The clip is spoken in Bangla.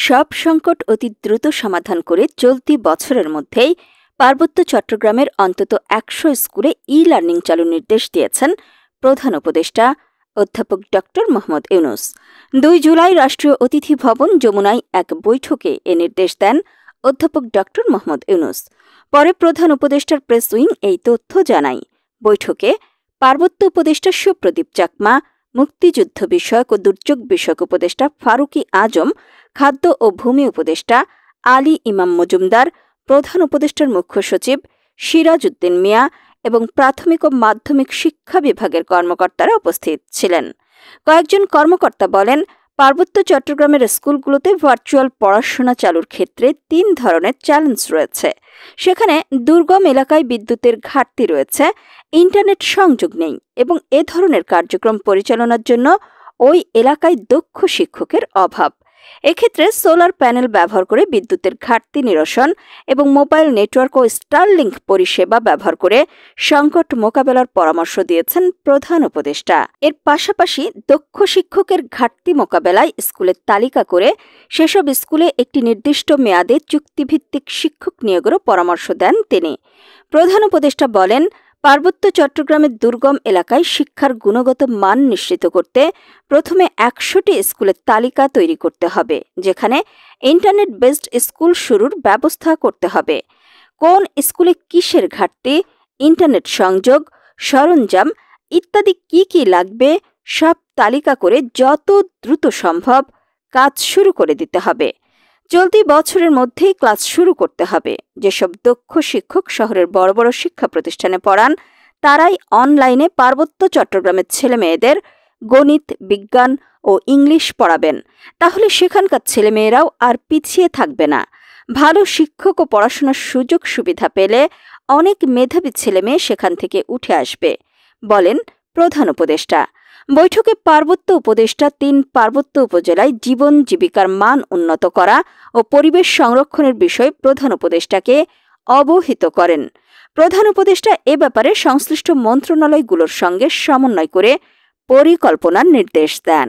সব সংকট অতি দ্রুত সমাধান করে চলতি বছরের মধ্যেই পার্বত্য চট্টগ্রামের অন্তত ১০০ স্কুলে ই-লার্নিং চালুর নির্দেশ দিয়েছেন প্রধান উপদেষ্টা অধ্যাপক ড. মোহাম্মদ ইউনূস। ২ জুলাই রাষ্ট্রীয় অতিথি ভবন যমুনায় এক বৈঠকে এ নির্দেশ দেন অধ্যাপক ড. মোহাম্মদ ইউনূস। পরে প্রধান উপদেষ্টার প্রেস উইং এই তথ্য জানায়। বৈঠকে পার্বত্য উপদেষ্টা সুপ্রদীপ চাকমা, মুক্তিযুদ্ধ বিষয়ক ও দুর্যোগ বিষয়ক উপদেষ্টা ফারুকী আজম, খাদ্য ও ভূমি উপদেষ্টা আলী ইমাম মজুমদার, প্রধান উপদেষ্টার মুখ্য সচিব সিরাজ উদ্দিন মিয়া এবং প্রাথমিক ও মাধ্যমিক শিক্ষা বিভাগের কর্মকর্তারা উপস্থিত ছিলেন। কয়েকজন কর্মকর্তা বলেন, পার্বত্য চট্টগ্রামের স্কুলগুলোতে ভার্চুয়াল পড়াশোনা চালুর ক্ষেত্রে ৩ ধরনের চ্যালেঞ্জ রয়েছে। সেখানে দুর্গম এলাকায় বিদ্যুতের ঘাটতি রয়েছে, ইন্টারনেট সংযোগ নেই এবং এ ধরনের কার্যক্রম পরিচালনার জন্য ওই এলাকায় দক্ষ শিক্ষকের অভাব। এক্ষেত্রে সোলার প্যানেল ব্যবহার করে বিদ্যুতের ঘাটতি নিরসন এবং মোবাইল নেটওয়ার্ক ও স্টারলিংক পরিষেবা ব্যবহার করে সংকট মোকাবেলার পরামর্শ দিয়েছেন প্রধান উপদেষ্টা। এর পাশাপাশি দক্ষ শিক্ষকের ঘাটতি মোকাবেলায় স্কুলের তালিকা করে সেসব স্কুলে একটি নির্দিষ্ট মেয়াদে চুক্তিভিত্তিক শিক্ষক নিয়োগেরও পরামর্শ দেন তিনি। প্রধান উপদেষ্টা বলেন, পার্বত্য চট্টগ্রামের দুর্গম এলাকায় শিক্ষার গুণগত মান নিশ্চিত করতে প্রথমে ১০০টি স্কুলের তালিকা তৈরি করতে হবে, যেখানে ইন্টারনেট বেসড স্কুল শুরুর ব্যবস্থা করতে হবে। কোন স্কুলে কিসের ঘাটতি, ইন্টারনেট সংযোগ, সরঞ্জাম ইত্যাদি কি লাগবে সব তালিকা করে যত দ্রুত সম্ভব কাজ শুরু করে দিতে হবে। চলতি বছরের মধ্যেই ক্লাস শুরু করতে হবে। যেসব দক্ষ শিক্ষক শহরের বড় বড় শিক্ষা প্রতিষ্ঠানে পড়ান, তারাই অনলাইনে পার্বত্য চট্টগ্রামের ছেলেমেয়েদের গণিত, বিজ্ঞান ও ইংলিশ পড়াবেন। তাহলে সেখানকার ছেলেমেয়েরাও আর পিছিয়ে থাকবে না। ভালো শিক্ষক ও পড়াশোনার সুযোগ সুবিধা পেলে অনেক মেধাবী ছেলেমেয়ে সেখান থেকে উঠে আসবে, বলেন প্রধান উপদেষ্টা। বৈঠকে পার্বত্য উপদেষ্টা ৩ পার্বত্য উপজেলায় জীবন জীবিকার মান উন্নত করা ও পরিবেশ সংরক্ষণের বিষয়ে প্রধান উপদেষ্টাকে অবহিত করেন। প্রধান উপদেষ্টা এ ব্যাপারে সংশ্লিষ্ট মন্ত্রণালয়গুলোর সঙ্গে সমন্বয় করে পরিকল্পনার নির্দেশ দেন।